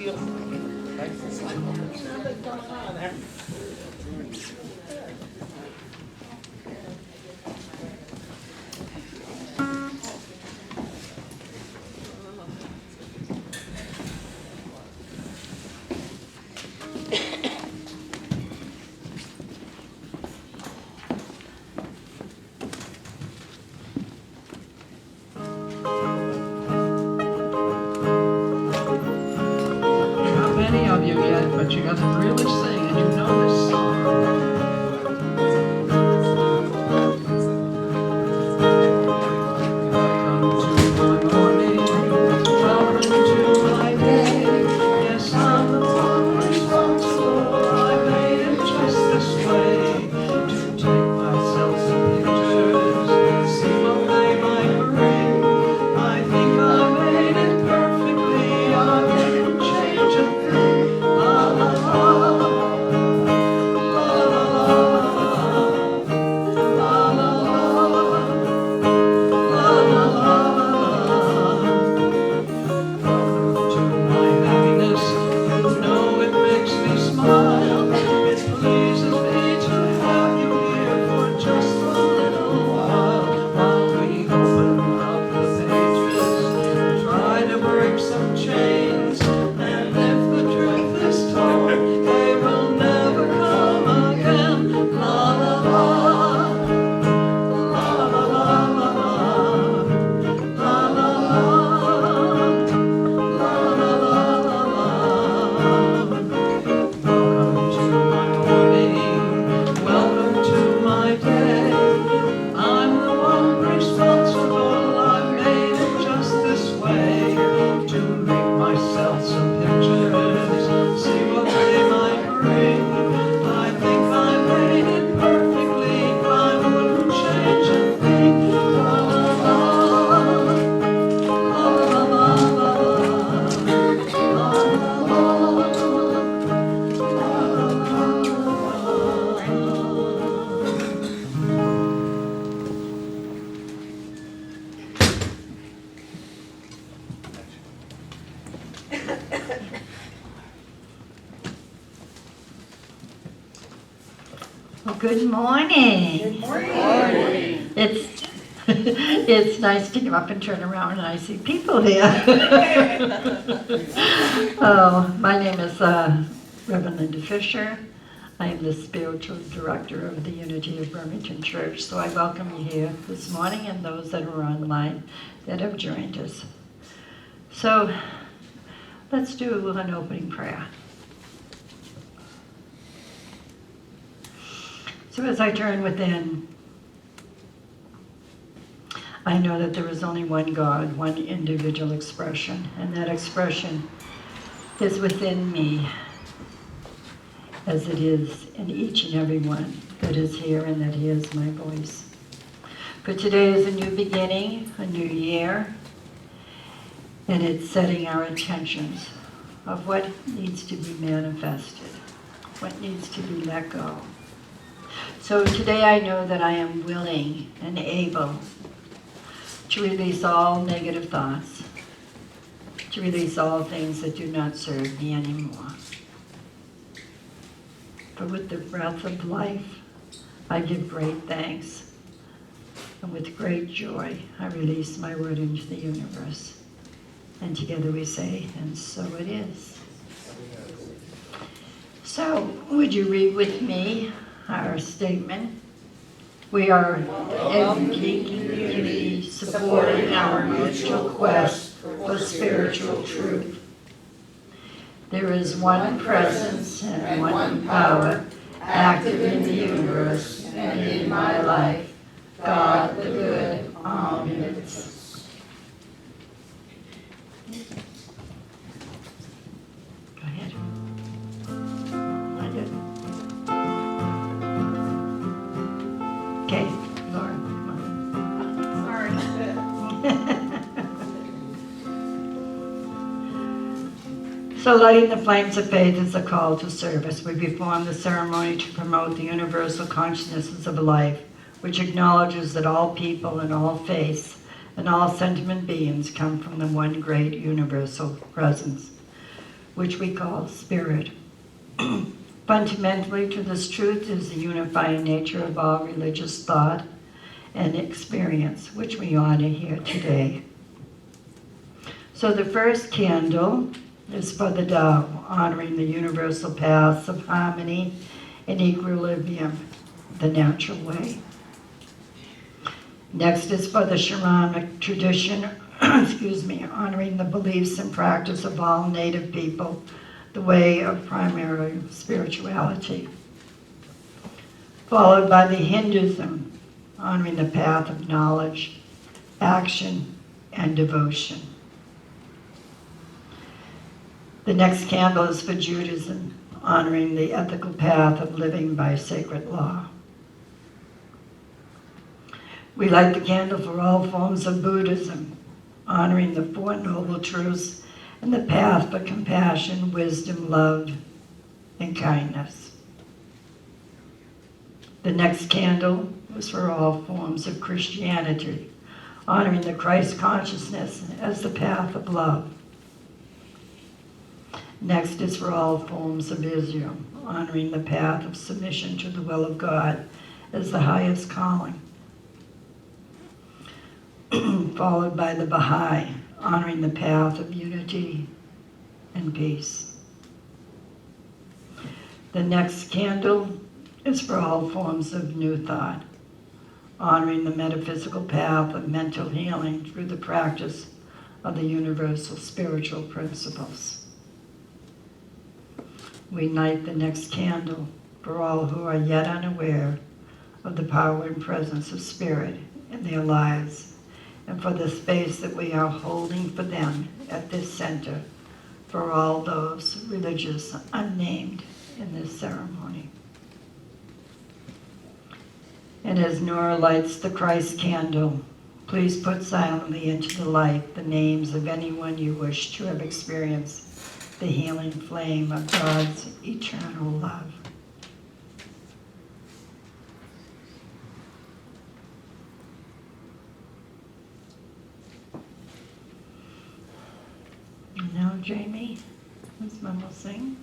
you. Not many of you yet, but you got to really sing, and you know this song. Welcome to my morning, welcome to my day. Yes, I'm the one responsible. I made it just this way to take myself some pictures, see what they might bring. I think I made it perfectly. I didn't change a thing. La la la, la la la, la la la. La la la la la. Welcome to my happiness. You know it makes me smile. It pleases me to have you here for just a little while. While we open up the pages, try to break some chains. And if the truth is told, they will never come again. La la la. La la la la la. La la la, la la la la la. Welcome to my morning, welcome to my day. I'm the one responsible. I made it just this way to make myself some pictures, see what they might bring. I think I made it perfectly. I wouldn't change a thing. La la la. Well, good morning. Good morning. It's nice to get up and turn around and I see people here. Oh, my name is Reverend Linda Fisher. I am the spiritual director of the Unity of Bremerton Church. So I welcome you here this morning and those that are online that have joined us. So let's do an opening prayer. So as I turn within, I know that there is only one God, one individual expression, and that expression is within me, as it is in each and every one that is here and that hears my voice. For today is a new beginning, a new year, and it's setting our intentions of what needs to be manifested, what needs to be let go. So today I know that I am willing and able to release all negative thoughts, to release all things that do not serve me anymore. For with the breath of life, I give great thanks. And with great joy, I release my word into the universe. And together we say, and so it is. So, would you read with me our statement? We are educating community, supporting our mutual quest for spiritual truth. There is one presence and one power active in the universe and in my life, God the good, omniscient. Go ahead. I did. Okay, Laura, come on. Sorry. So lighting the flames of faith is a call to service. We perform the ceremony to promote the universal consciousnesses of life, which acknowledges that all people and all faiths and all sentient beings come from the one great universal presence. which we call spirit. Fundamentally to this truth is the unifying nature of all religious thought and experience, which we honor here today. So the first candle is for the Tao, honoring the universal paths of harmony and equilibrium, the natural way. Next is for the shamanic tradition, honoring the beliefs and practice of all native people, the way of primary spirituality. Followed by the Hinduism, honoring the path of knowledge, action, and devotion. The next candle is for Judaism, honoring the ethical path of living by sacred law. We light the candle for all forms of Buddhism, honoring the Four Noble Truths and the path for compassion, wisdom, love, and kindness. The next candle is for all forms of Christianity, honoring the Christ consciousness as the path of love. Next is for all forms of Islam, honoring the path of submission to the will of God as the highest calling. Followed by the Baha'i, honoring the path of unity and peace. The next candle is for all forms of New Thought, honoring the metaphysical path of mental healing through the practice of the universal spiritual principles. We light the next candle for all who are yet unaware of the power and presence of spirit in their lives, and for the space that we are holding for them at this center, for all those religious unnamed in this ceremony. And as Nora lights the Christ candle, please put silently into the light the names of anyone you wish to have experienced the healing flame of God's eternal love. And now, Jamie, let's mumble sing.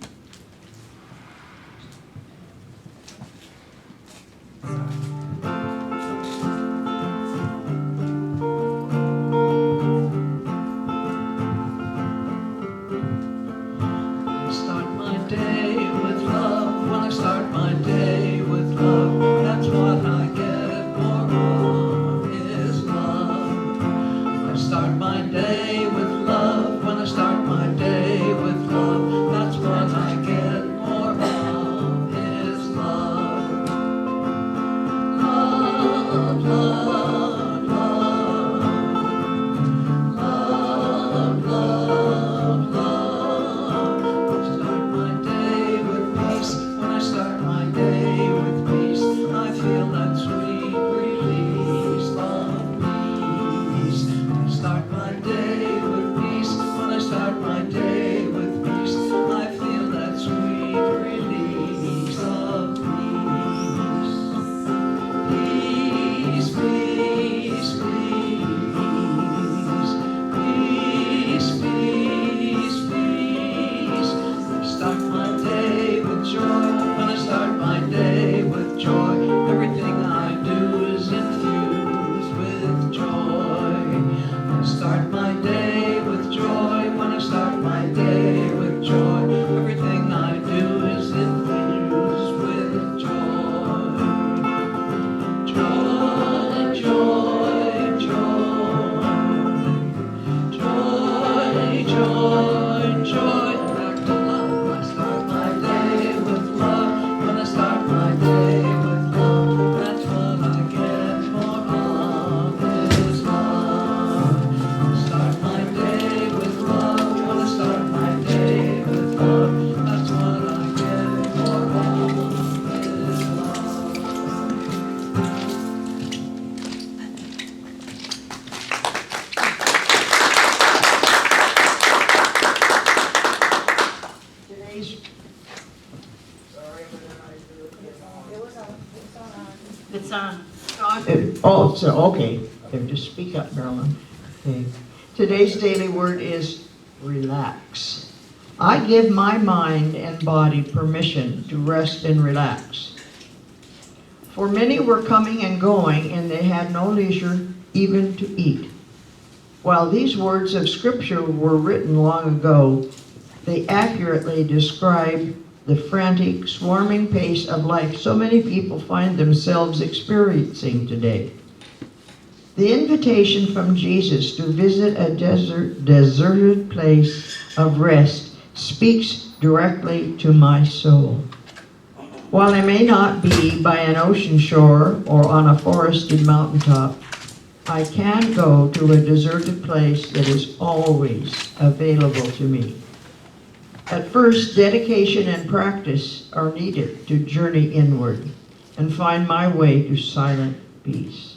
It's on. Oh, so, okay. Then just speak up, Marilyn. Okay. Today's daily word is relax. I give my mind and body permission to rest and relax. For many were coming and going, and they had no leisure even to eat. While these words of Scripture were written long ago, they accurately describe the frantic, swarming pace of life so many people find themselves experiencing today. The invitation from Jesus to visit a deserted place of rest speaks directly to my soul. While I may not be by an ocean shore or on a forested mountaintop, I can go to a deserted place that is always available to me. At first, dedication and practice are needed to journey inward and find my way to silent peace.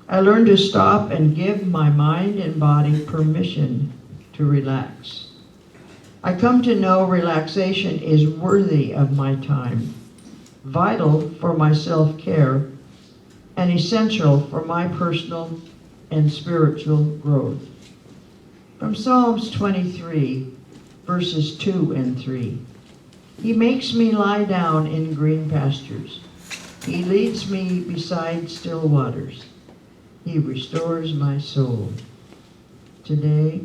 I learned to stop and give my mind and body permission to relax. I come to know relaxation is worthy of my time, vital for my self-care, and essential for my personal and spiritual growth. From Psalms 23, verses 2 and 3. He makes me lie down in green pastures. He leads me beside still waters. He restores my soul. Today,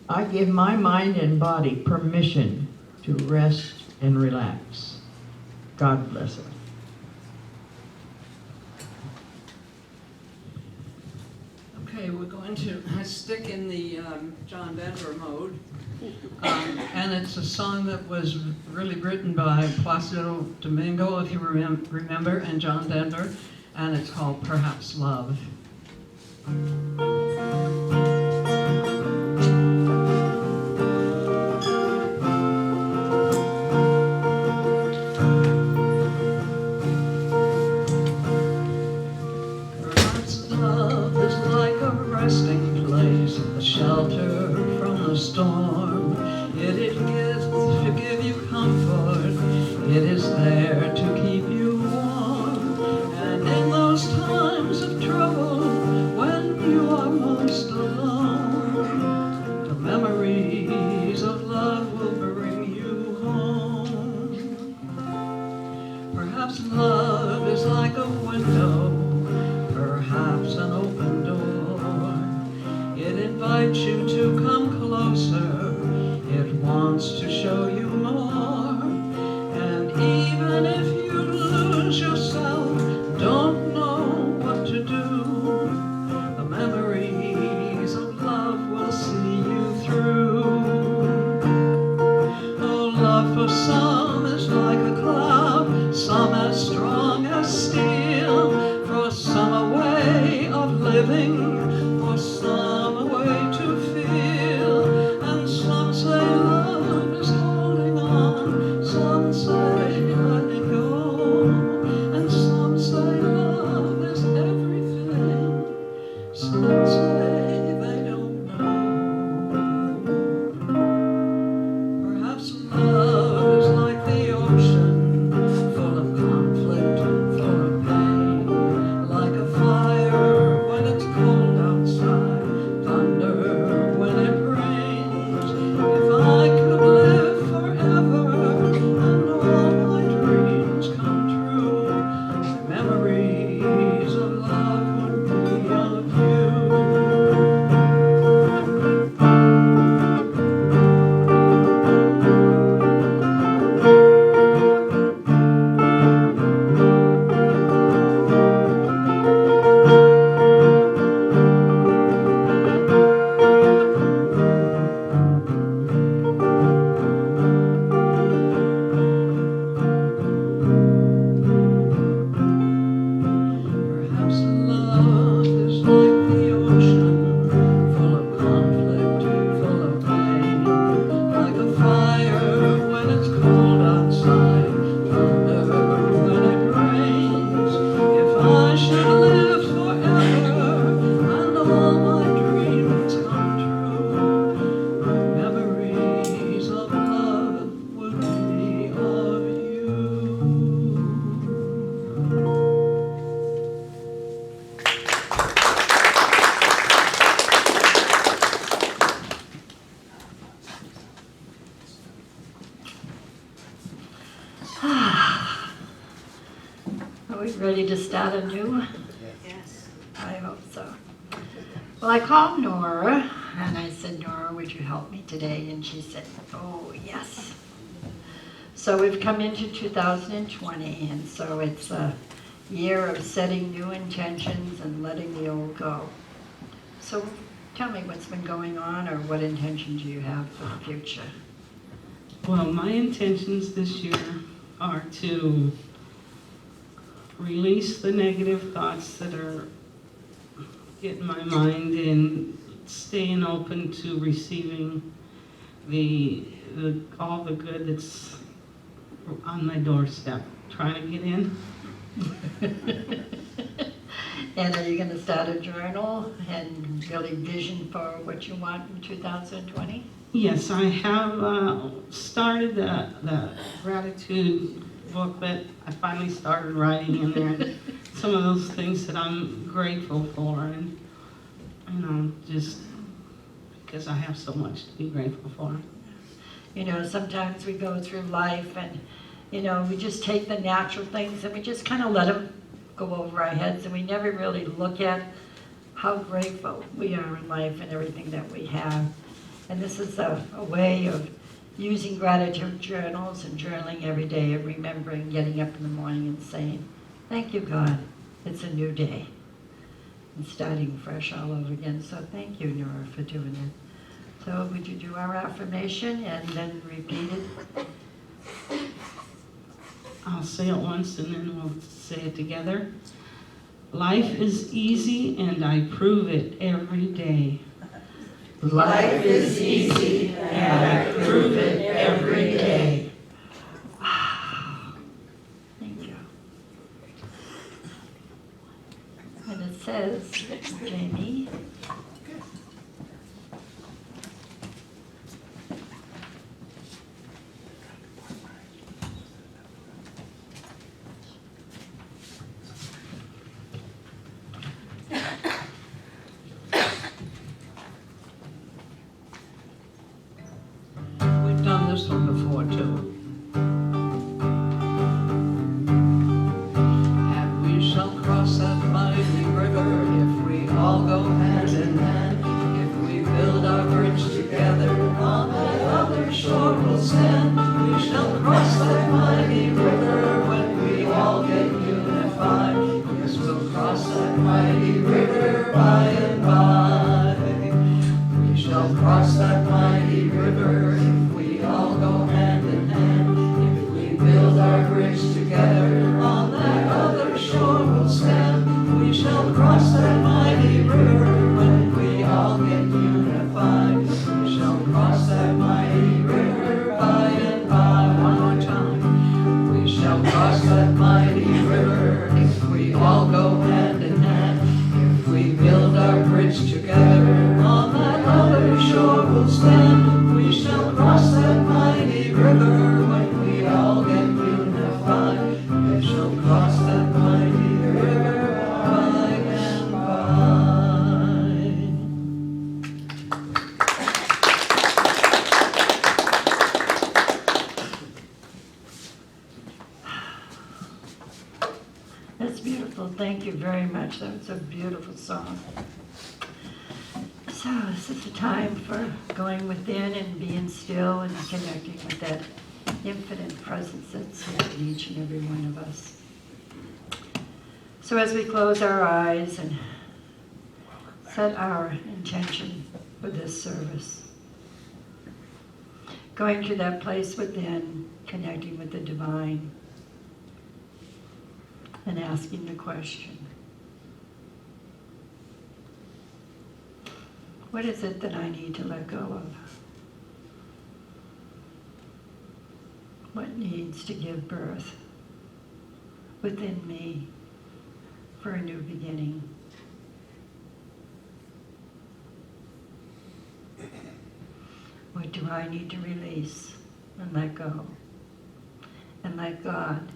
I give my mind and body permission to rest and relax. God bless us. Okay, we're going to stick in the John Denver mode. And it's a song that was really written by Placido Domingo, if you remember, and John Denver, and it's called Perhaps Love. Perhaps love is like a resting place, a shelter from the storm. It is to give you comfort. It is there to keep you warm. And in those times of trouble, when you are most alone, the memories of love will bring you home. Perhaps love is like a window, perhaps an open door. It invites you to come closer. It wants to show you more. And even if you lose yourself, don't know what to do, the memories of love will see you through. Oh, love for some is like a cloud, some as strong as steel. For some a way of living, for some a way to feel. And some say love is holding on, some say letting go, and some say love is everything, some say they don't know. Perhaps love is like the ocean, full of conflict Are we ready to start anew? Yes. I hope so. Well, I called Nora and I said, Nora, would you help me today? And she said, oh, yes. So we've come into 2020, and so it's a year of setting new intentions and letting the old go. So tell me what's been going on, or what intentions you have for the future. Well, my intentions this year are to release the negative thoughts that are getting my mind and staying open to receiving all the good that's on my doorstep, trying to get in. And are you going to start a journal and really vision for what you want in 2020? Yes, I have started the gratitude booklet. I finally started writing in there some of those things that I'm grateful for, and just because I have so much to be grateful for. You know, sometimes we go through life and, we just take the natural things and we just kind of let them go over our heads, and we never really look at how grateful we are in life and everything that we have. And this is a way of using gratitude journals and journaling every day, and remembering getting up in the morning and saying, thank you, God, it's a new day, and starting fresh all over again. So thank you, Nora, for doing that. So would you do our affirmation and then repeat it? I'll say it once and then we'll say it together. Life is easy and I prove it every day. Life is easy and I prove it every day. Wow. Thank you. And it says, Jamie, We've done this one before too. And we shall cross that mighty river if we all go hand in hand. If we build our bridge together, on that other shore we'll stand. We shall cross that mighty river when we all get unified. Yes, we'll cross that mighty river by and by. We shall cross that mighty river if we all go hand in hand. If we build our bridge together, on that other shore we'll stand. We shall cross that mighty river when we all get unified. We shall cross that mighty river by and by. One more time. We shall cross that mighty river if we all go hand in hand. If we build our bridge together, on that other shore we'll stand. We shall cross that mighty river when we all get unified. We shall cross that mighty river by and by. that's beautiful. Thank you very much. That's a beautiful song. So this is the time for going within and being still and connecting with that infinite presence that's within each and every one of us. So as we close our eyes and set our intention for this service, going to that place within, connecting with the divine, and asking the question, what is it that I need to let go of? What needs to give birth within me for a new beginning? What do I need to release and let go? And let God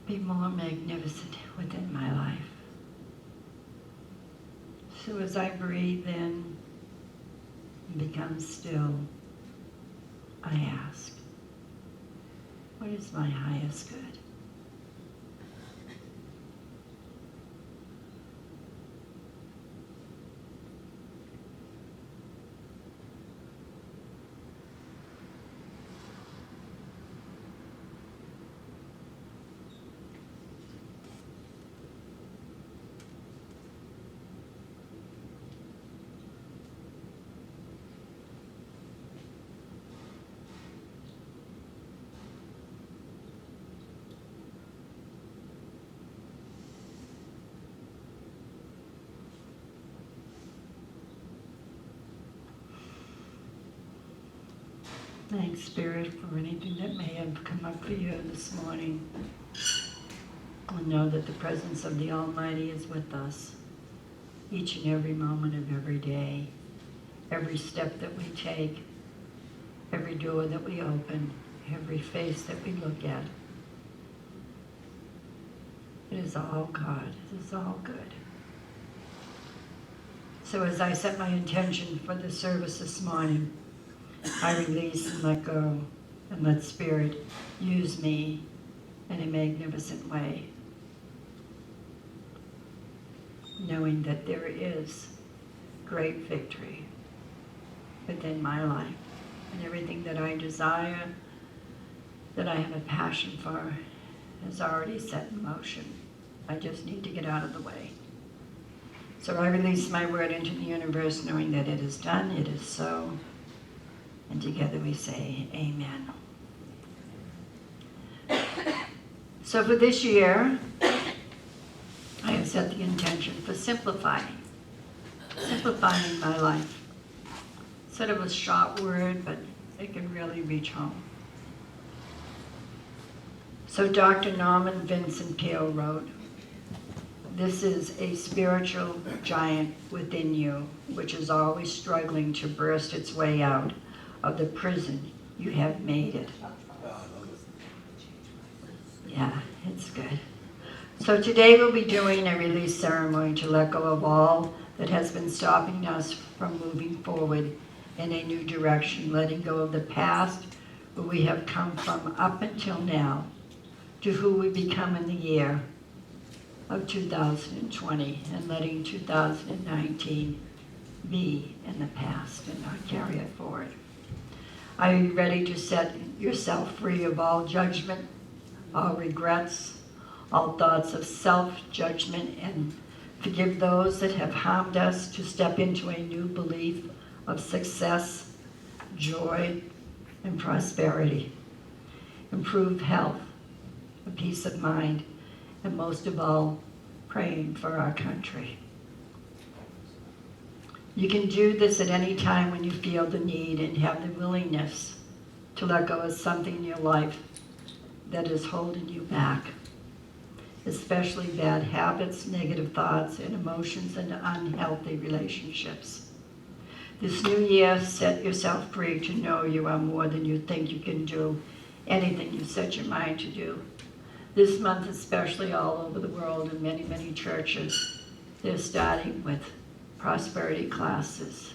be more magnificent within my life. So as I breathe in and become still, I ask, what is my highest good? Thanks, Spirit, for anything that may have come up for you this morning. And know that the presence of the Almighty is with us each and every moment of every day, every step that we take, every door that we open, every face that we look at. It is all God. It is all good. So as I set my intention for the service this morning, I release and let go and let Spirit use me in a magnificent way, knowing that there is great victory within my life, and everything that I desire, that I have a passion for, is already set in motion. I just need to get out of the way. So I release my word into the universe, knowing that it is done, it is so, and together we say, Amen. So for this year, I have set the intention for simplifying my life. Sort of a short word, but it can really reach home. So Dr. Norman Vincent Peale wrote, "This is a spiritual giant within you, which is always struggling to burst its way out of the prison you have made it." Yeah, it's good. So today we'll be doing a release ceremony to let go of all that has been stopping us from moving forward in a new direction, letting go of the past, where we have come from up until now, to who we become in the year of 2020, and letting 2019 be in the past and not carry it forward. Are you ready to set yourself free of all judgment, all regrets, all thoughts of self-judgment, and forgive those that have harmed us, to step into a new belief of success, joy, and prosperity, improved health, a peace of mind, and most of all, praying for our country? You can do this at any time when you feel the need and have the willingness to let go of something in your life that is holding you back, especially bad habits, negative thoughts, and emotions, and unhealthy relationships. This new year, set yourself free to know you are more than you think you can do, anything you set your mind to do. This month, especially all over the world in many, many churches, they're starting with prosperity classes.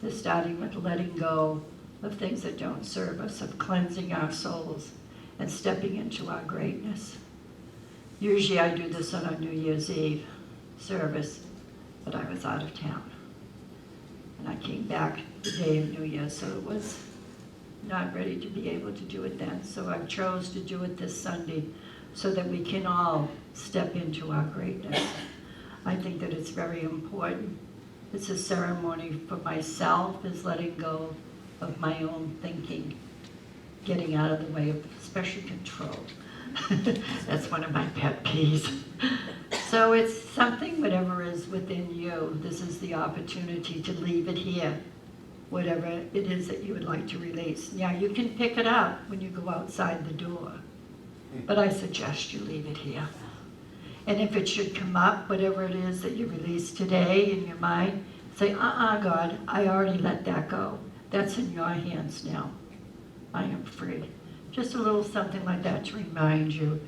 They're starting with letting go of things that don't serve us, of cleansing our souls and stepping into our greatness. Usually I do this on our New Year's Eve service, but I was out of town. And I came back the day of New Year's, so it was not ready to be able to do it then. So I chose to do it this Sunday so that we can all step into our greatness. I think that it's very important. It's a ceremony for myself, is letting go of my own thinking, getting out of the way of special control. That's one of my pet peeves. So it's something, whatever is within you, this is the opportunity to leave it here, whatever it is that you would like to release. Now, you can pick it up when you go outside the door, but I suggest you leave it here. And if it should come up, whatever it is that you release today in your mind, say, God, I already let that go. That's in your hands now. I am free. Just a little something like that to remind you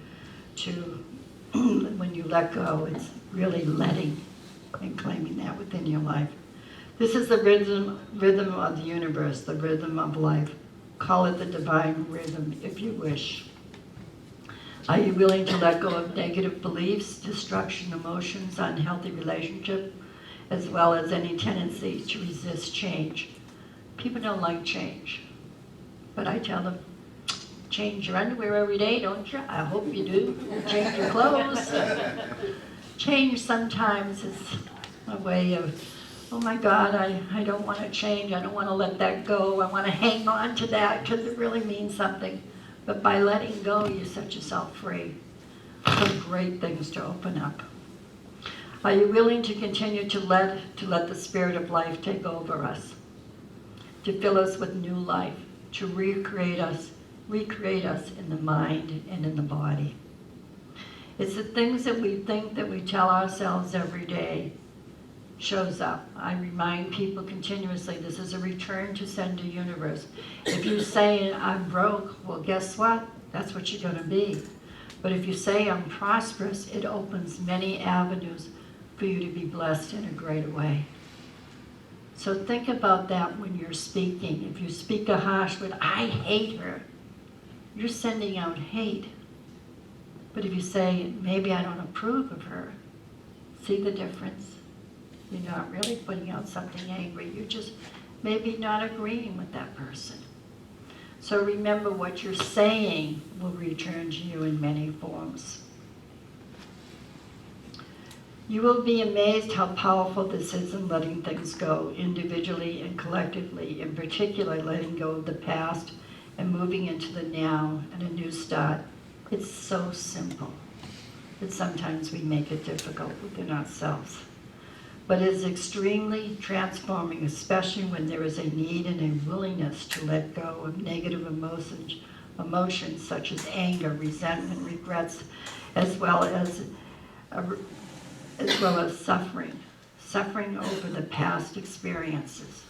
to, when you let go, it's really letting and claiming that within your life. This is the rhythm of the universe, the rhythm of life. Call it the divine rhythm if you wish. Are you willing to let go of negative beliefs, destruction, emotions, unhealthy relationship, as well as any tendency to resist change? People don't like change, but I tell them, change your underwear every day, don't you? I hope you do. Change your clothes. Change sometimes is a way of, oh my God, I don't want to change. I don't want to let that go. I want to hang on to that because it really means something. But by letting go, you set yourself free. Some great things to open up. Are you willing to continue to let the spirit of life take over us? To fill us with new life, to recreate us in the mind and in the body. It's the things that we think that we tell ourselves every day shows up. I remind people continuously, this is a return to sender universe. If you say I'm broke, well, guess what? That's what you're going to be. But if you say I'm prosperous, it opens many avenues for you to be blessed in a greater way. So think about that when you're speaking. If you speak a harsh word, I hate her, you're sending out hate. But if you say, maybe I don't approve of her, see the difference? You're not really putting out something angry. You're just maybe not agreeing with that person. So remember, what you're saying will return to you in many forms. You will be amazed how powerful this is in letting things go, individually and collectively, in particular letting go of the past and moving into the now and a new start. It's so simple, but sometimes we make it difficult within ourselves. But it is extremely transforming, especially when there is a need and a willingness to let go of negative emotions such as anger, resentment, regrets, as well as suffering over the past experiences.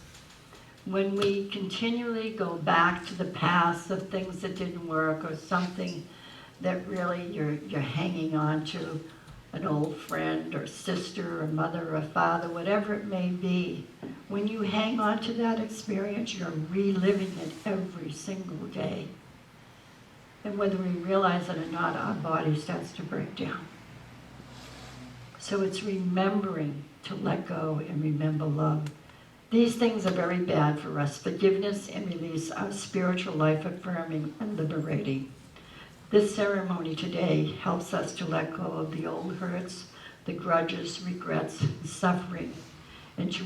When we continually go back to the past of things that didn't work, or something that really you're hanging on to, an old friend or sister or mother or father, whatever it may be, when you hang on to that experience, you're reliving it every single day. And whether we realize it or not, our body starts to break down. So it's remembering to let go and remember love. These things are very bad for us. Forgiveness and release are spiritual life affirming and liberating. This ceremony today helps us to let go of the old hurts, the grudges, regrets, and suffering, and to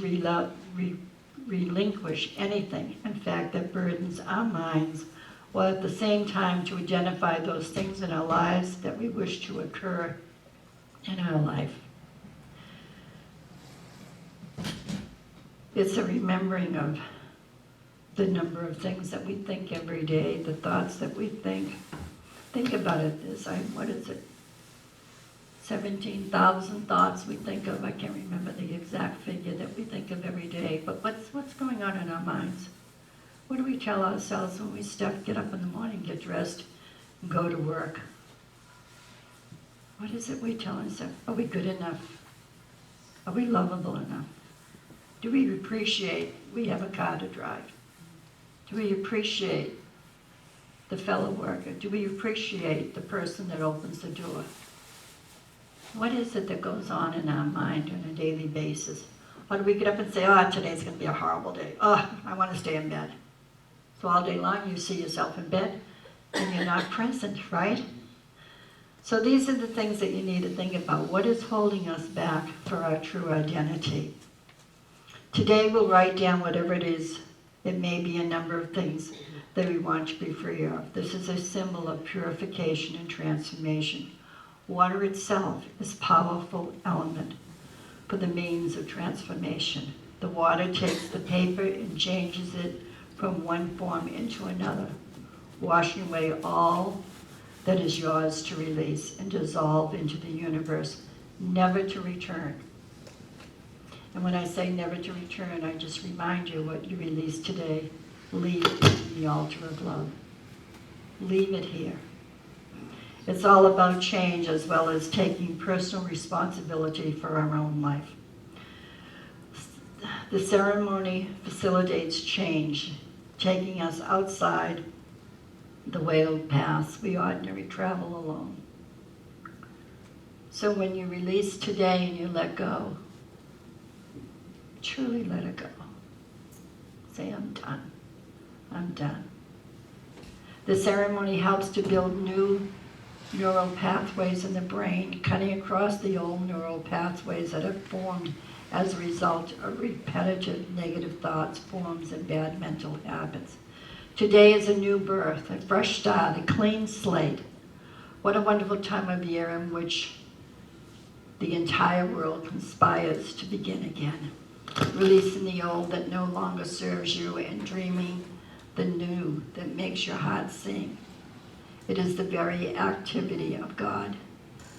relinquish anything, in fact, that burdens our minds, while at the same time to identify those things in our lives that we wish to occur in our life. It's a remembering of the number of things that we think every day, the thoughts that we think. Think about it, what is it? 17,000 thoughts we think of. I can't remember the exact figure that we think of every day, but what's going on in our minds? What do we tell ourselves when we get up in the morning, get dressed, and go to work? What is it we tell ourselves? Are we good enough? Are we lovable enough? Do we appreciate we have a car to drive? Do we appreciate the fellow worker? Do we appreciate the person that opens the door? What is it that goes on in our mind on a daily basis? Or do we get up and say, today's going to be a horrible day. I want to stay in bed. So all day long you see yourself in bed and you're not present, right? So these are the things that you need to think about. What is holding us back for our true identity? Today we'll write down whatever it is. It may be a number of things that we want to be free of. This is a symbol of purification and transformation. Water itself is a powerful element for the means of transformation. The water takes the paper and changes it from one form into another, washing away all that is yours to release and dissolve into the universe, never to return. And when I say never to return, I just remind you what you release today. Leave it in the altar of love. Leave it here. It's all about change as well as taking personal responsibility for our own life. The ceremony facilitates change, taking us outside the wailed paths we ordinarily travel alone. So when you release today and you let go, truly let it go. Say, I'm done. I'm done. The ceremony helps to build new neural pathways in the brain, cutting across the old neural pathways that have formed as a result of repetitive negative thoughts, forms, and bad mental habits. Today is a new birth, a fresh start, a clean slate. What a wonderful time of year in which the entire world conspires to begin again, releasing the old that no longer serves you and dreaming the new that makes your heart sing. It is the very activity of God,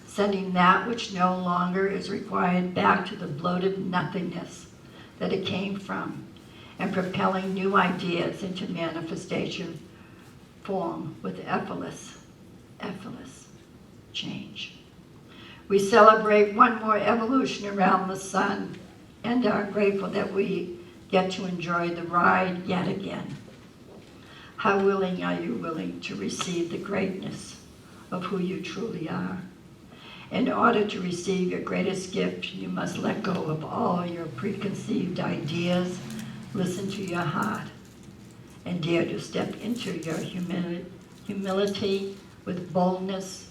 sending that which no longer is required back to the bloated nothingness that it came from, and propelling new ideas into manifestation form with effortless change. We celebrate one more evolution around the sun and are grateful that we get to enjoy the ride yet again. How willing are you to receive the greatness of who you truly are? In order to receive your greatest gift, you must let go of all your preconceived ideas, listen to your heart, and dare to step into your humility with boldness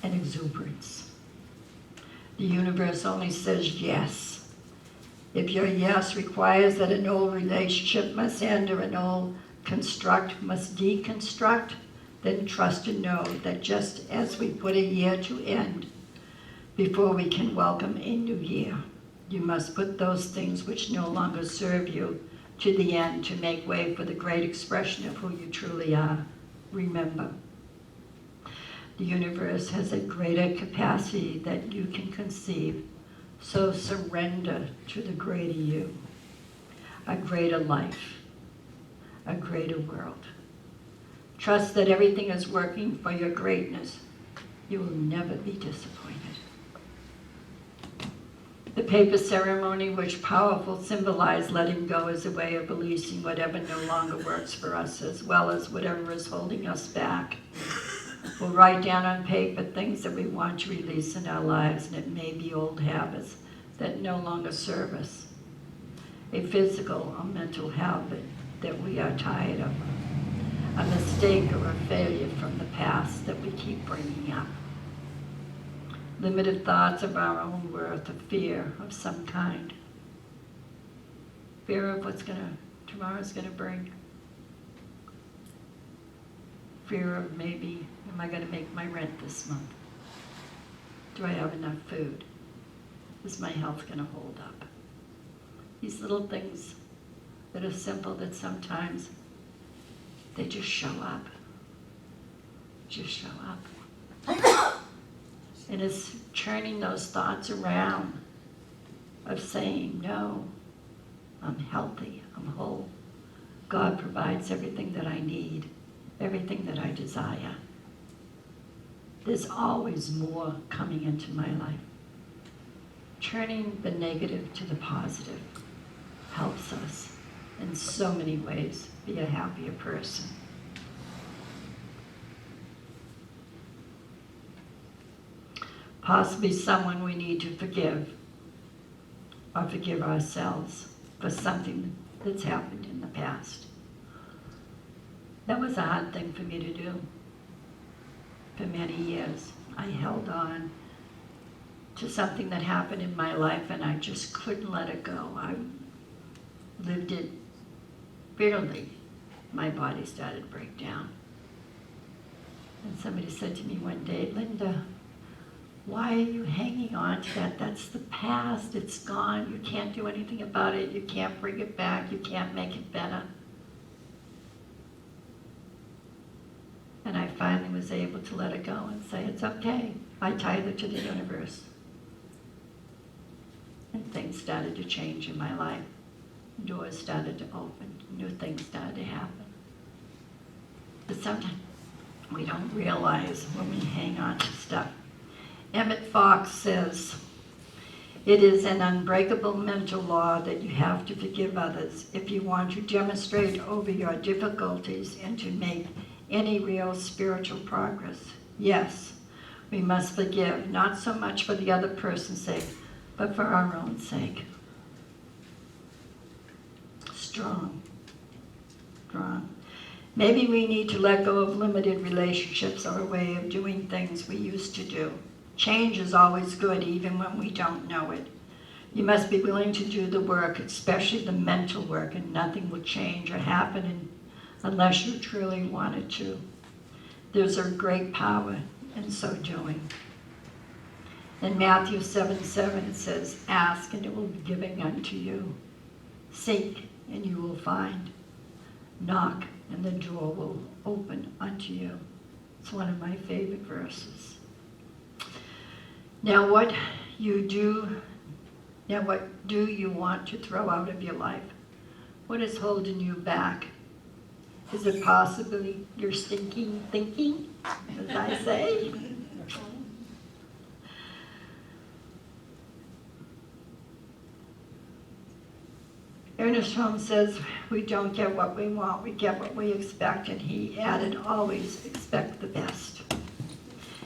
and exuberance. The universe only says yes. If your yes requires that an old relationship must end or an old construct must deconstruct, then trust and know that just as we put a year to end before we can welcome a new year, you must put those things which no longer serve you to the end to make way for the great expression of who you truly are. Remember, the universe has a greater capacity that you can conceive, so surrender to the greater you, a greater life, a greater world. Trust that everything is working for your greatness. You will never be disappointed. The paper ceremony, which powerful symbolized letting go, is a way of releasing whatever no longer works for us, as well as whatever is holding us back. We'll write down on paper things that we want to release in our lives, and it may be old habits that no longer serve us, a physical or mental habit that we are tired of, a mistake or a failure from the past that we keep bringing up. Limited thoughts of our own worth, a fear of some kind. Fear of what's tomorrow's gonna bring. Fear of maybe, am I gonna make my rent this month? Do I have enough food? Is my health gonna hold up? These little things that are simple that sometimes they just show up. Just show up. And it's turning those thoughts around of saying, no, I'm healthy, I'm whole. God provides everything that I need, everything that I desire. There's always more coming into my life. Turning the negative to the positive helps us in so many ways be a happier person. Possibly someone we need to forgive, or forgive ourselves for something that's happened in the past. That was a hard thing for me to do. For many years, I held on to something that happened in my life and I just couldn't let it go. I lived it bitterly. My body started to break down. And somebody said to me one day, Linda, why are you hanging on to that? That's the past, it's gone. You can't do anything about it. You can't bring it back. You can't make it better. And I finally was able to let it go and say, it's okay. I tithe it to the universe. And things started to change in my life. Doors started to open. New things started to happen. But sometimes we don't realize when we hang on to stuff. Emmett Fox says, it is an unbreakable mental law that you have to forgive others if you want to demonstrate over your difficulties and to make any real spiritual progress. Yes, we must forgive, not so much for the other person's sake, but for our own sake. Strong. Maybe we need to let go of limited relationships or a way of doing things we used to do. Change is always good, even when we don't know it. You must be willing to do the work, especially the mental work, and nothing will change or happen unless you truly want it to. There's a great power in so doing. In Matthew 7:7 it says, ask and it will be given unto you. Seek and you will find. Knock, and the door will open unto you. It's one of my favorite verses. Now what do you want to throw out of your life? What is holding you back? Is it possibly your stinking thinking, as I say? Ernest Holmes says, we don't get what we want, we get what we expect, and he added, always expect the best.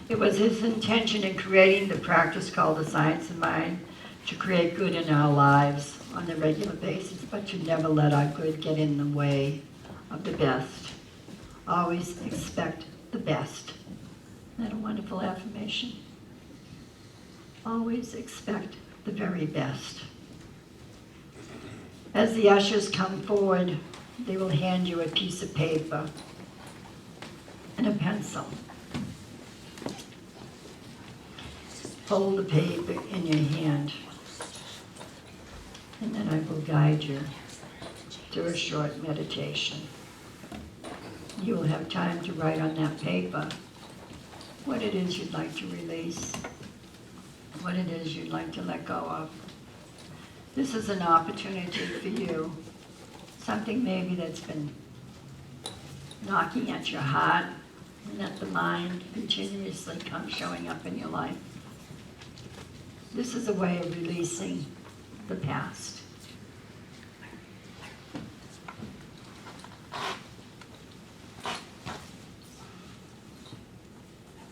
It was his intention in creating the practice called the Science of Mind to create good in our lives on a regular basis, but to never let our good get in the way of the best. Always expect the best. Isn't that a wonderful affirmation? Always expect the very best. As the ushers come forward, they will hand you a piece of paper and a pencil. Hold the paper in your hand, and then I will guide you through a short meditation. You will have time to write on that paper what it is you'd like to release, what it is you'd like to let go of. This is an opportunity for you, something maybe that's been knocking at your heart and at the mind continuously comes showing up in your life. This is a way of releasing the past.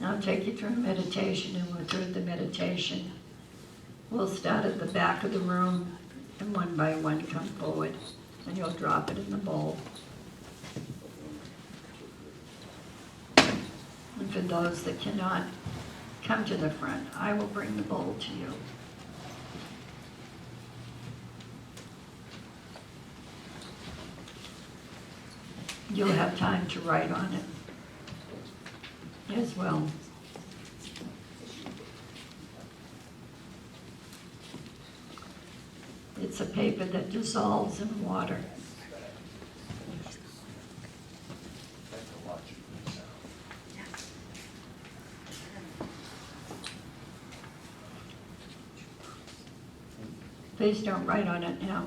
Now I'll take you through a meditation, and we'll do the meditation. We'll start at the back of the room, and one by one come forward, and you'll drop it in the bowl. And for those that cannot come to the front, I will bring the bowl to you. You'll have time to write on it as well. It's a paper that dissolves in water. Please don't write on it now.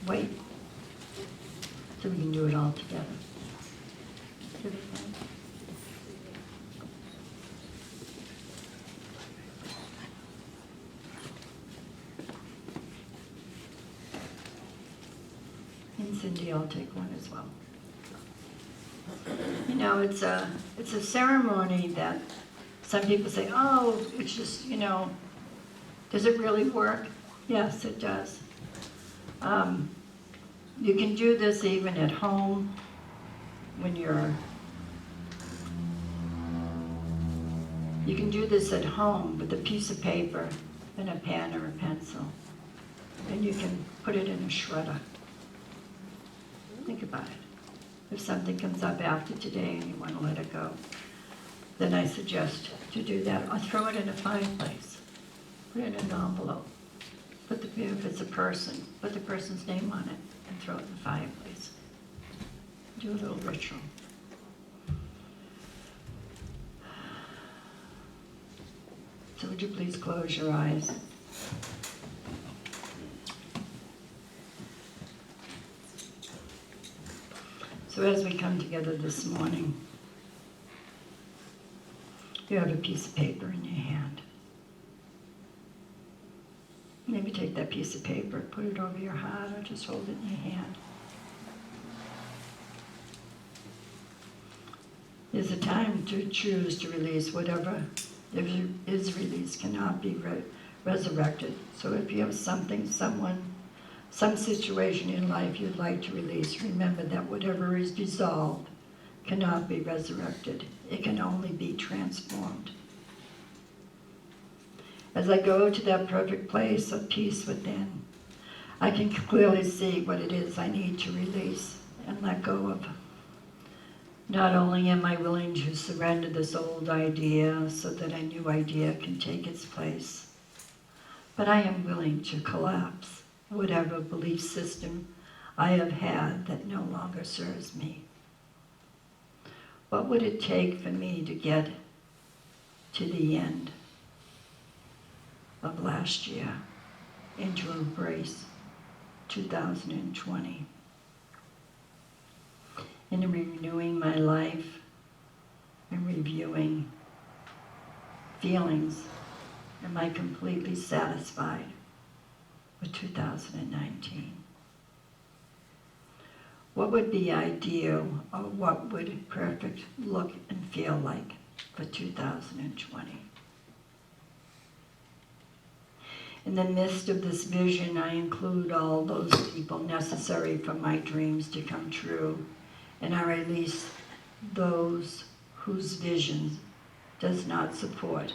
Wait so we can do it all together. And Cindy, I'll take one as well. You know, it's a ceremony that some people say, oh, it's just, you know, does it really work? Yes, it does. You can do this even at home when you can do this at home with a piece of paper and a pen or a pencil. And you can put it in a shredder. Think about it. If something comes up after today and you want to let it go, then I suggest to do that. Or throw it in a fireplace. Put it in an envelope. If it's a person, put the person's name on it and throw it in the fireplace. Do a little ritual. So would you please close your eyes? So as we come together this morning, you have a piece of paper in your hand. Maybe take that piece of paper, put it over your heart, or just hold it in your hand. There's a time to choose to release whatever is released cannot be resurrected. So if you have something, someone, some situation in life you'd like to release, remember that whatever is dissolved cannot be resurrected. It can only be transformed. As I go to that perfect place of peace within, I can clearly see what it is I need to release and let go of. Not only am I willing to surrender this old idea so that a new idea can take its place, but I am willing to collapse whatever belief system I have had that no longer serves me? What would it take for me to get to the end of last year and to embrace 2020? In renewing my life and reviewing feelings, am I completely satisfied with 2019? What would be ideal, or what would perfect look and feel like for 2020? In the midst of this vision, I include all those people necessary for my dreams to come true, and I release those whose vision does not support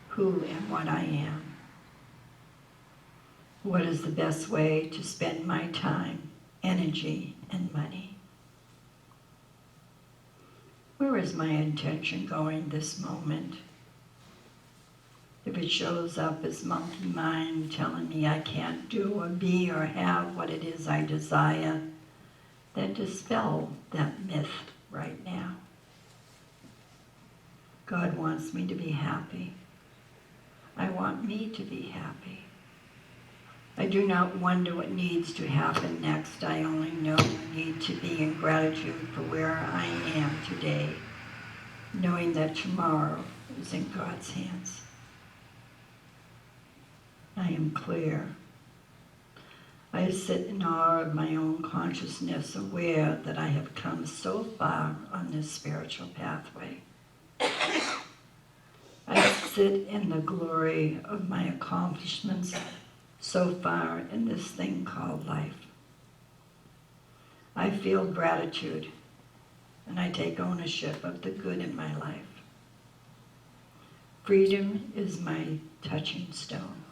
who and what I am. What is the best way to spend my time, energy, and money? Where is my intention going this moment? If it shows up as monkey mind telling me I can't do or be or have what it is I desire, then dispel that myth right now. God wants me to be happy. I want me to be happy. I do not wonder what needs to happen next. I only know I need to be in gratitude for where I am today, knowing that tomorrow is in God's hands. I am clear. I sit in awe of my own consciousness, aware that I have come so far on this spiritual pathway. I sit in the glory of my accomplishments so far in this thing called life. I feel gratitude, and I take ownership of the good in my life. Freedom is my touching stone,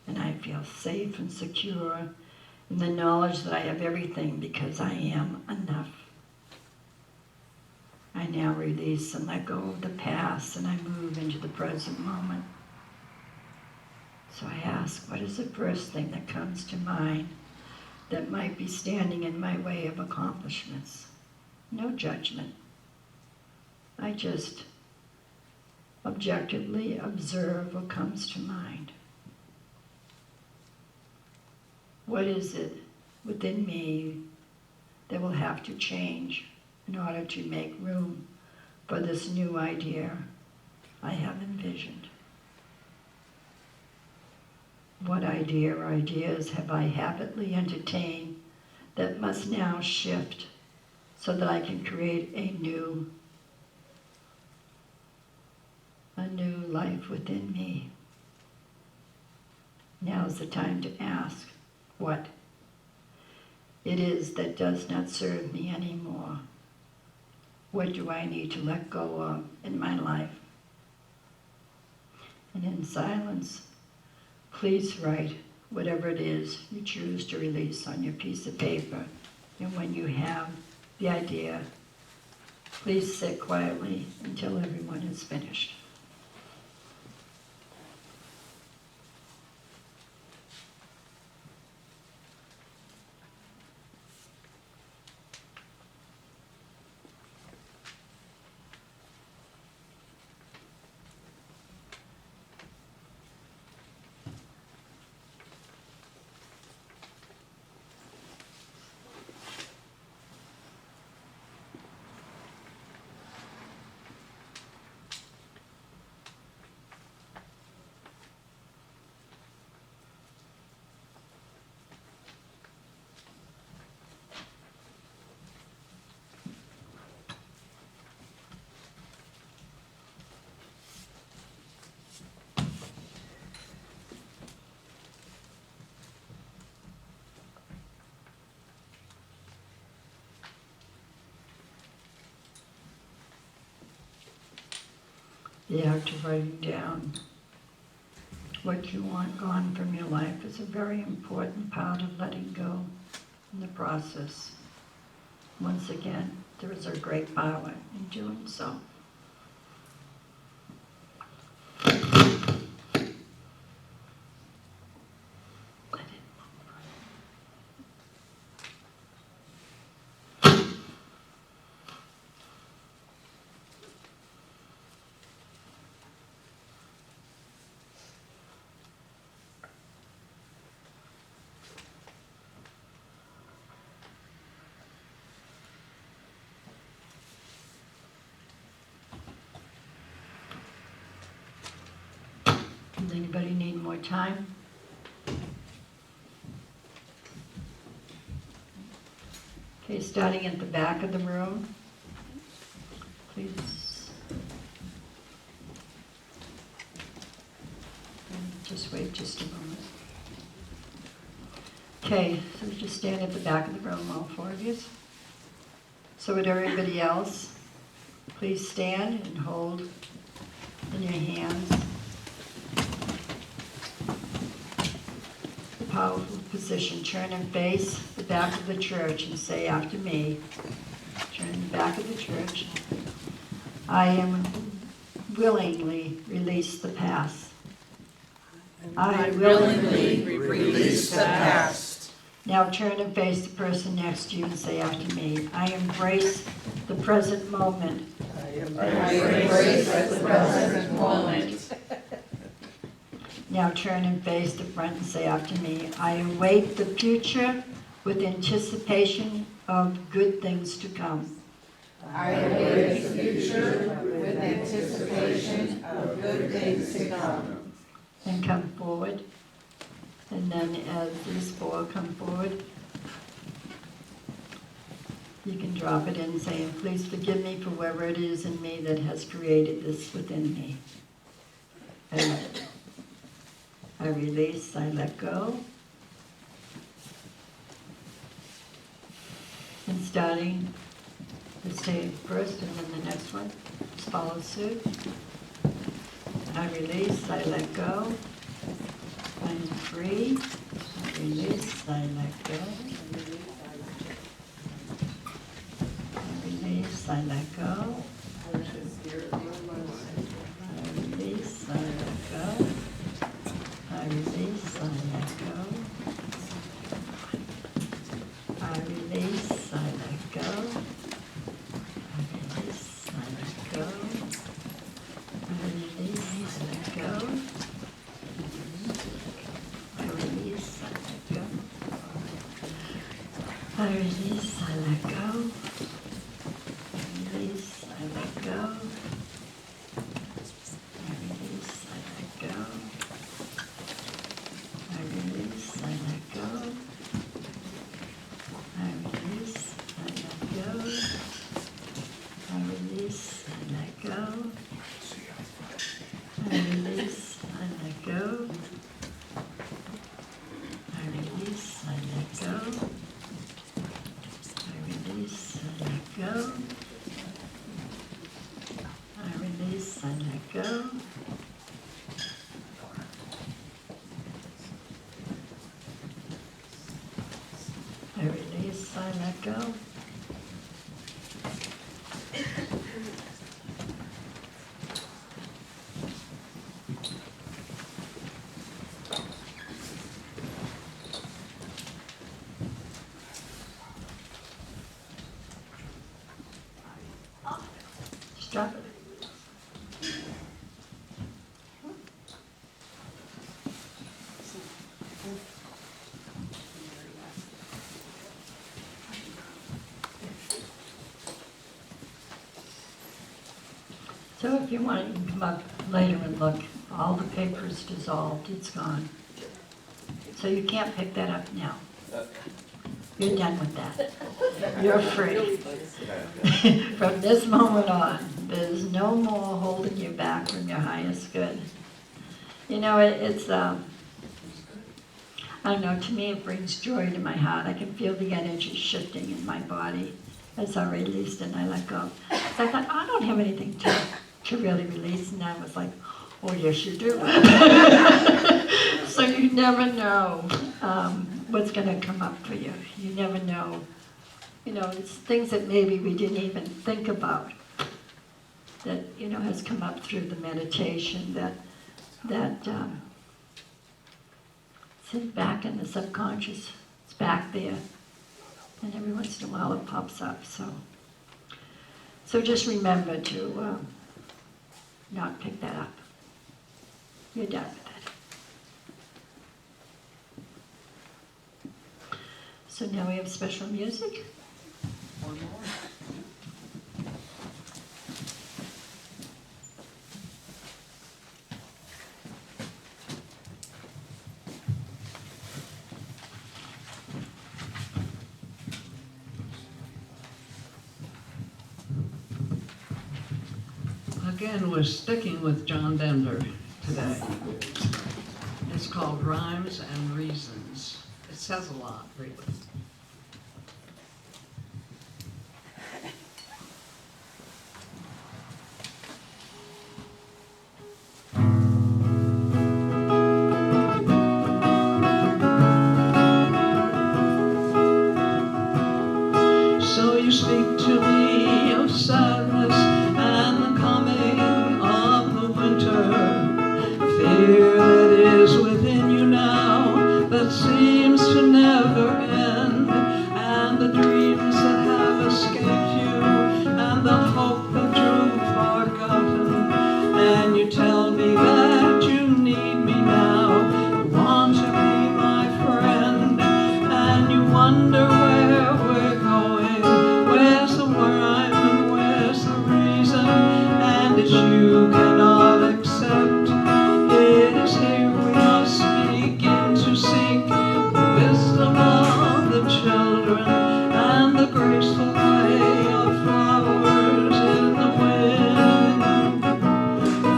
and I feel safe and secure in the knowledge that I have everything because I am enough. I now release and let go of the past, and I move into the present moment. So I ask, what is the first thing that comes to mind that might be standing in my way of accomplishments? No judgment. I just objectively observe what comes to mind. What is it within me that will have to change in order to make room for this new idea I have envisioned? What idea or ideas have I habitually entertained that must now shift so that I can create a new life within me? Now is the time to ask what it is that does not serve me anymore. What do I need to let go of in my life? And in silence, please write whatever it is you choose to release on your piece of paper. And when you have the idea, please sit quietly until everyone is finished. The act of writing down what you want gone from your life is a very important part of letting go in the process. Once again, there is a great power in doing so. Let it move. anybody need more time? Okay, starting at the back of the room, please. And just wait just a moment. Okay, so just stand at the back of the room, all four of you. So would everybody else, please stand and hold in your hands the powerful position. Turn and face the back of the church and say after me, turn the back of the church, I am willingly release the past. I willingly release the past. Now turn and face the person next to you and say after me, I embrace the present moment. I embrace the present moment. Now turn and face the front and say after me, I await the future with anticipation of good things to come. I await the future with anticipation of good things to come. And come forward. And then as these four come forward, you can drop it in saying, please forgive me for whatever it is in me that has created this within me. I release, I let go. And starting the stage first and then the next one, just follow suit. I release, I let go. I'm free. I release, I let go. I release, I let go. I release, I let go. I release, I let go. I release, I let go. I release, I let go. I release, I let go. I release, I let go. I release, I let go. I release, I let go. I release, I let go. I release, I let go. I release, I let go. I release, I let go. I release, I let go. I release, I let go. I release, I let go. I release, I let go. I release, I let go. Stop it. So if you want, you can come up later and look. All the paper is dissolved, it's gone. So you can't pick that up now. You're done with that. You're free. From this moment on, there's no more holding you back from your highest good. You know, it's I don't know, to me it brings joy to my heart. I can feel the energy shifting in my body as I released and I let go. So I thought, I don't have anything to really release, and I was like, oh yes you do. So you never know what's going to come up for you. You never know. You know, it's things that maybe we didn't even think about that, you know, has come up through the meditation that it's back in the subconscious. It's back there. And every once in a while it pops up. So just remember to not pick that up. You're done with it. So now we have special music. One more. Again, we're sticking with John Denver today. It's called Rhymes and Reasons. It says a lot, really. So you speak to me of sadness and the coming of the winter, fear that is within you now that seems to never end, and the dreams that have escaped you, and the hope that you've forgotten, and you tell me that you need me now, you want to be my friend, and you wonder where we're going, where's the rhyme and where's the reason, and as you cannot accept, it is here we must begin to seek the wisdom of the children and the graceful way of flowers in the wind.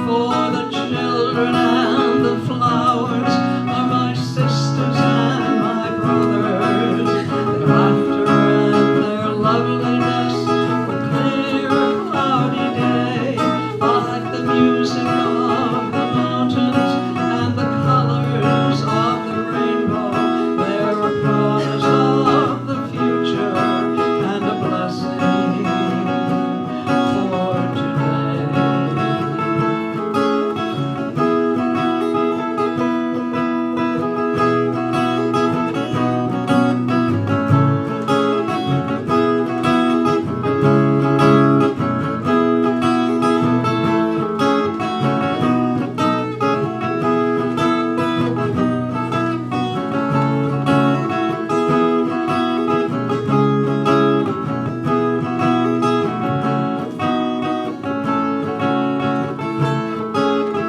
For the children and the flowers are my sisters and my brothers. Their laughter and their loveliness will clear a cloudy day, like the music of the mountains and the colors of the rainbow. They're a promise of the future and a blessing for today.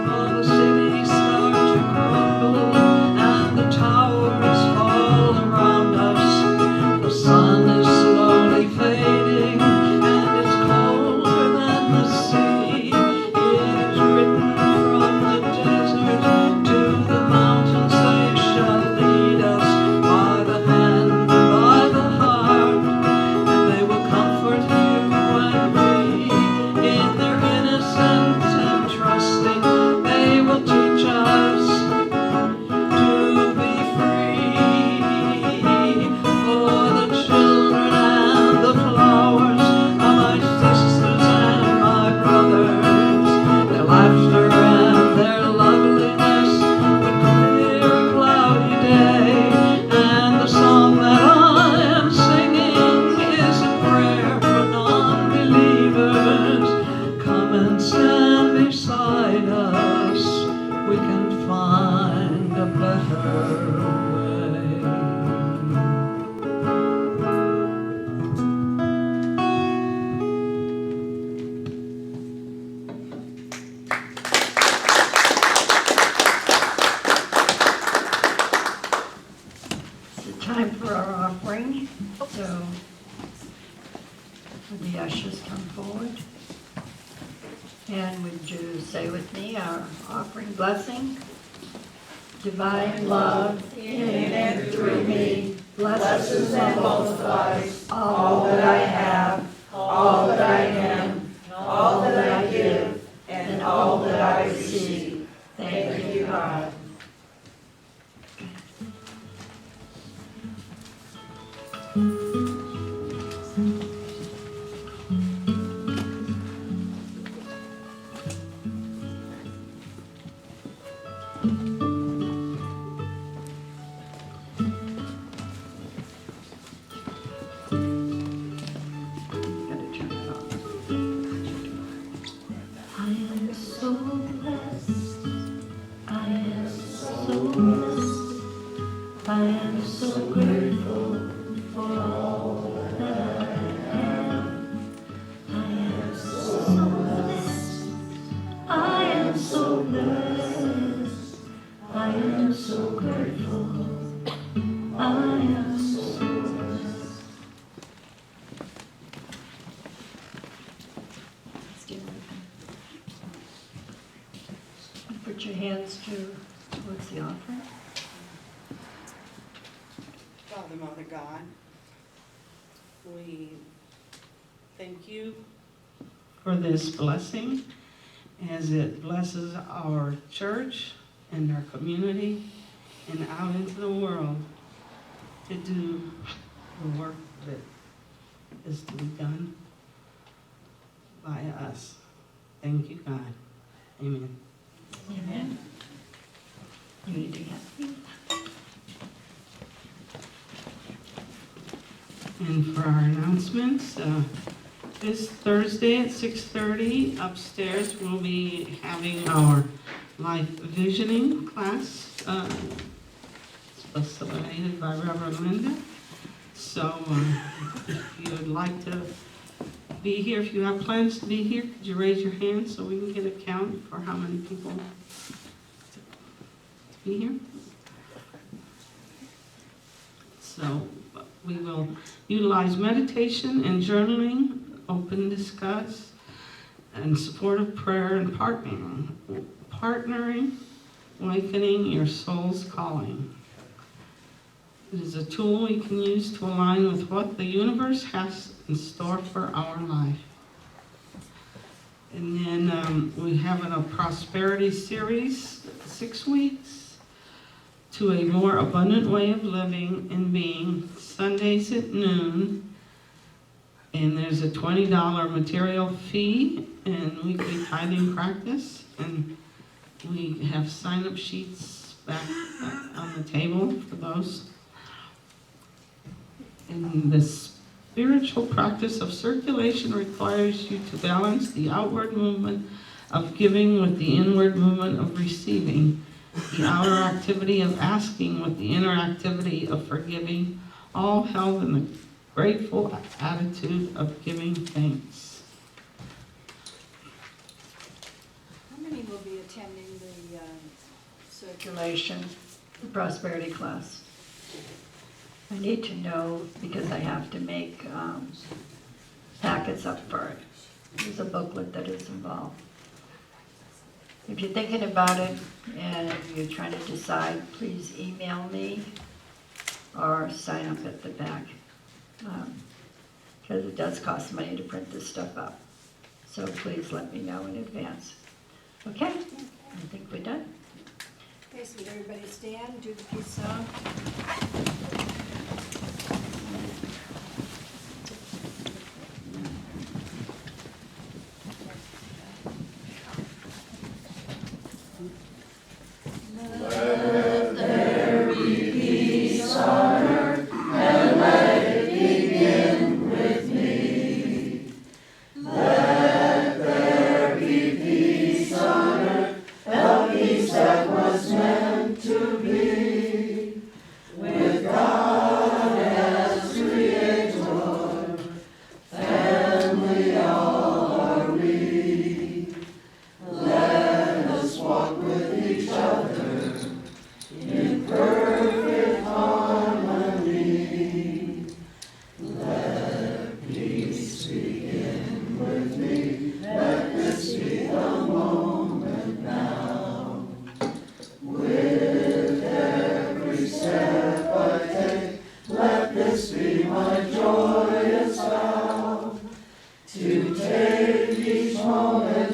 All the cities start to crumble and the towers fall around us. The sun is slowly fading and it's colder than the sea. It is written from the desert to the mountains, they shall lead us by the hand and by the heart, and they will comfort you and me in their innocence and trusting. They will teach us to be free. For the children and the flowers are my sisters and my brothers. Their laughter and their loveliness would clear a cloudy day, and the song that I am singing is a prayer for non-believers. Come and stand beside us, we can find a better way. It's time for our offering, so would the ushers come forward? And would you say with me our offering blessing? Divine love in and through me blesses and multiplies all that I have, all that I am, all that I give, and all that I receive. Thank you, God. put your hands towards the offering. Father, Mother God, we thank you for this blessing as it blesses our church and our community and out into the world to do the work that is to be done by us. Thank you, God. Amen. Amen. You need to have me. And for our announcements, this Thursday at 6:30 upstairs, we'll be having our life visioning class, facilitated by Reverend Linda. So if you would like to be here, if you have plans to be here, could you raise your hand so we can get a count for how many people to be here? So we will utilize meditation and journaling, open discuss, and supportive prayer and partnering, awakening your soul's calling. It is a tool we can use to align with what the universe has in store for our life. And then we have a prosperity series, 6 weeks, to a more abundant way of living and being, Sundays at noon. And there's a $20 material fee and weekly tithing practice. And we have sign-up sheets back on the table for those. And the spiritual practice of circulation requires you to balance the outward movement of giving with the inward movement of receiving, the outer activity of asking with the inner activity of forgiving, all held in the grateful attitude of giving thanks. How many will be attending the circulation prosperity class? I need to know because I have to make packets up for it. There's a booklet that is involved. If you're thinking about it and you're trying to decide, please email me or sign up at the back. Because it does cost money to print this stuff up. So please let me know in advance. Okay, I think we're done. Okay, so would everybody stand, do the peace song? To take each moment